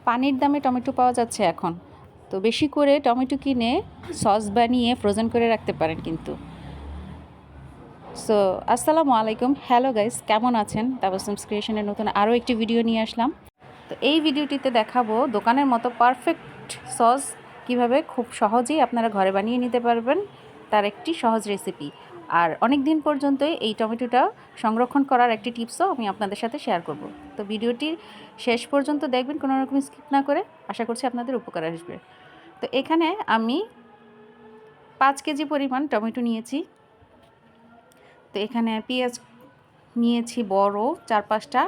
পানির দামে টমেটো পাওয়া যাচ্ছে এখন, তো বেশি করে টমেটো কিনে সস বানিয়ে ফ্রোজেন করে রাখতে পারেন কিন্তু। সো আসসালামু আলাইকুম, হ্যালো গাইস, কেমন আছেন? তাবাসসুম ক্রিয়েশনের নতুন আরও একটি ভিডিও নিয়ে আসলাম। তো এই ভিডিওটিতে দেখাবো দোকানের মতো পারফেক্ট সস কিভাবে খুব সহজেই আপনারা ঘরে বানিয়ে নিতে পারবেন, তার একটি সহজ রেসিপি। আর অনেক দিন পর্যন্তই এই টমেটোটা সংরক্ষণ করার একটি টিপসও আমি আপনাদের সাথে শেয়ার করব। তো ভিডিওটি শেষ পর্যন্ত দেখবেন, কোনো রকম স্কিপ না করে। আশা করছি আপনাদের উপকার আসবে। তো এখানে আমি 5 কেজি পরিমাণ টমেটো নিয়েছি। তো এখানে পেঁয়াজ নিয়েছি বড় 4-5টা,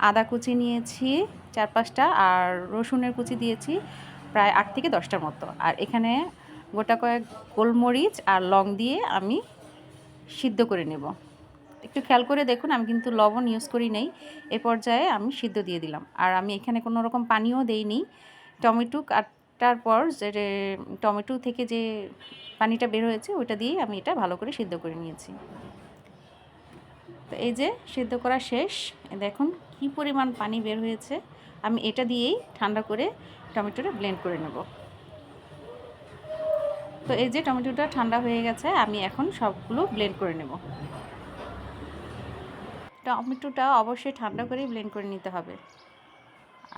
আদা কুচি নিয়েছি 4-5টা, আর রসুনের কুচি দিয়েছি প্রায় 8 থেকে 10টার মতো। আর এখানে গোটা কয়েক গোলমরিচ আর লং দিয়ে আমি সিদ্ধ করে নেব। একটু খেয়াল করে দেখুন, আমি কিন্তু লবণ ইউজ করি নাই। এ পর্যায়ে আমি সিদ্ধ দিয়ে দিলাম। আর আমি এখানে কোনো রকম পানিও দেইনি। টমেটো কাটার পর যে টমেটো থেকে যে পানিটা বের হয়েছে ওইটা দিয়েই আমি এটা ভালো করে সিদ্ধ করে নিয়েছি। তো এই যে সিদ্ধ করা শেষ, দেখুন কি পরিমাণ পানি বের হয়েছে। আমি এটা দিয়েই ঠান্ডা করে টমেটোটা ব্লেন্ড করে নেব। তো এই যে টমেটোটা ঠান্ডা হয়ে গেছে, আমি এখন সবগুলো ব্লেন্ড করে নেব। টমেটোটা অবশ্যই ঠান্ডা করেই ব্লেন্ড করে নিতে হবে।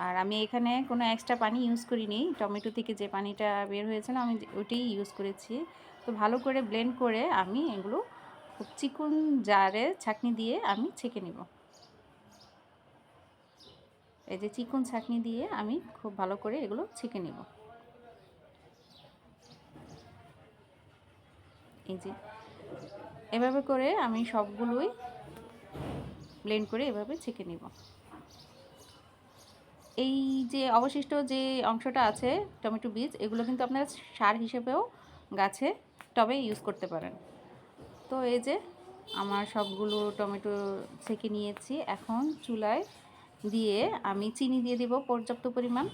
আর আমি এখানে কোনো এক্সট্রা পানি ইউজ করিনি, টমেটো থেকে যে পানিটা বের হয়েছিল আমি ওইটাই ইউজ করেছি। তো ভালো করে ব্লেন্ড করে আমি এগুলো খুব চিকন জারে ছাঁকনি দিয়ে আমি ছেঁকে নেব। এই যে চিকন ছাঁকনি দিয়ে আমি খুব ভালো করে এগুলো ছেঁকে নেব। এই যে এভাবে করে আমি সবগুলোই ব্লেন্ড করে এভাবে ছেঁকে নেব। এই যে অবশিষ্ট যে অংশটা আছে টমেটো বীজ, এগুলো কিন্তু আপনারা সার হিসেবেও গাছে টবে ইউজ করতে পারেন। তো এই যে আমার সবগুলো টমেটো ছেঁকে নিয়েছি। এখন চুলায় দিয়ে আমি চিনি দিয়ে দিব পর্যাপ্ত পরিমাণ,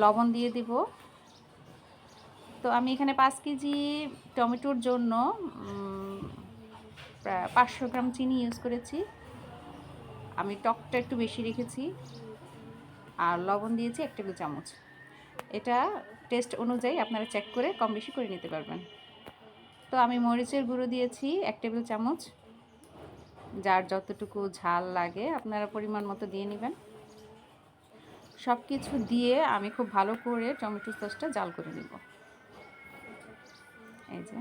লবণ দিয়ে দিব। তো আমি এখানে 5 কেজি টমেটোর জন্য প্রায় 500 গ্রাম চিনি ইউজ করেছি। আমি টকটা একটু বেশি রেখেছি। আর লবণ দিয়েছি 1 টেবিল চামচ। এটা টেস্ট অনুযায়ী আপনারা চেক করে কম বেশি করে নিতে পারবেন। তো আমি মরিচের গুঁড়ো দিয়েছি 1 টেবিল চামচ। যার যতটুকু ঝাল লাগে আপনারা পরিমাণ মতো দিয়ে নেবেন। সব কিছু দিয়ে আমি খুব ভালো করে টমেটো সসটা জাল করে নেব। এই যে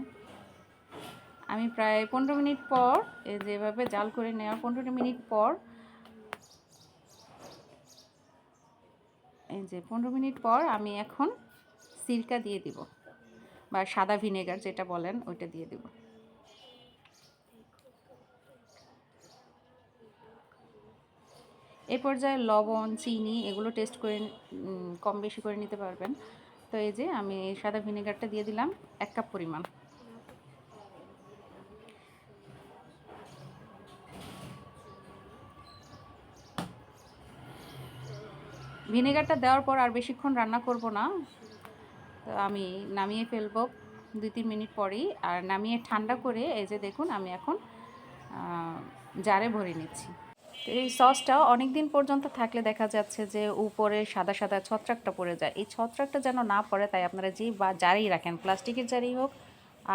আমি প্রায় 15 মিনিট পর, এই যে এভাবে জাল করে নেওয়ার 15 মিনিট পর, এই যে 15 মিনিট পর আমি এখন সিরকা দিয়ে দিব, বা সাদা ভিনেগার যেটা বলেন ওইটা দিয়ে দিব। এই পর্যায়ে লবণ চিনি এগুলো টেস্ট করে কম বেশি করে নিতে পারবেন। তো এই যে আমি সাদা ভিনেগারটা দিয়ে দিলাম 1 কাপ পরিমাণ। ভিনেগারটা দেওয়ার পর আর বেশিক্ষণ রান্না করব না। তো আমি নামিয়ে ফেলবো 2-3 মিনিট পরেই। আর নামিয়ে ঠান্ডা করে এই যে দেখুন আমি এখন জারে ভরে নিচ্ছি। তো এই সসটা অনেক দিন পর্যন্ত থাকলে দেখা যাচ্ছে যে উপরে সাদা সাদা ছত্রাকটা পড়ে যায়। এই ছত্রাকটা যেন না পড়ে, তাই আপনারা যে বা জারেই রাখেন, প্লাস্টিকের জারেই হোক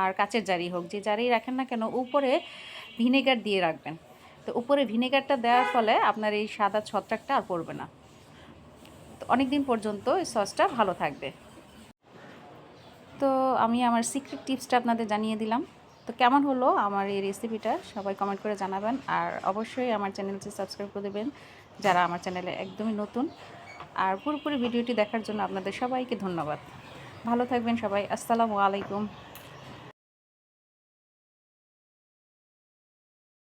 আর কাচের জারেই হোক, যে জারেই রাখেন না কেন, উপরে ভিনেগার দিয়ে রাখবেন। তো উপরে ভিনেগারটা দেওয়ার ফলে আপনার এই সাদা ছত্রাকটা আর পড়বে না। তো অনেক দিন পর্যন্ত এই সসটা ভালো থাকবে। তো আমি আমার সিক্রেট টিপসটা আপনাদের জানিয়ে দিলাম। তো কেমন হলো আমার এই রেসিপিটা সবাই কমেন্ট করে জানাবেন। আর অবশ্যই আমার চ্যানেলটি সাবস্ক্রাইব করে দেবেন যারা আমার চ্যানেলে একদমই নতুন। আর পুরোপুরি ভিডিওটি দেখার জন্য আপনাদের সবাইকে ধন্যবাদ। ভালো থাকবেন সবাই। আসসালামু আলাইকুম।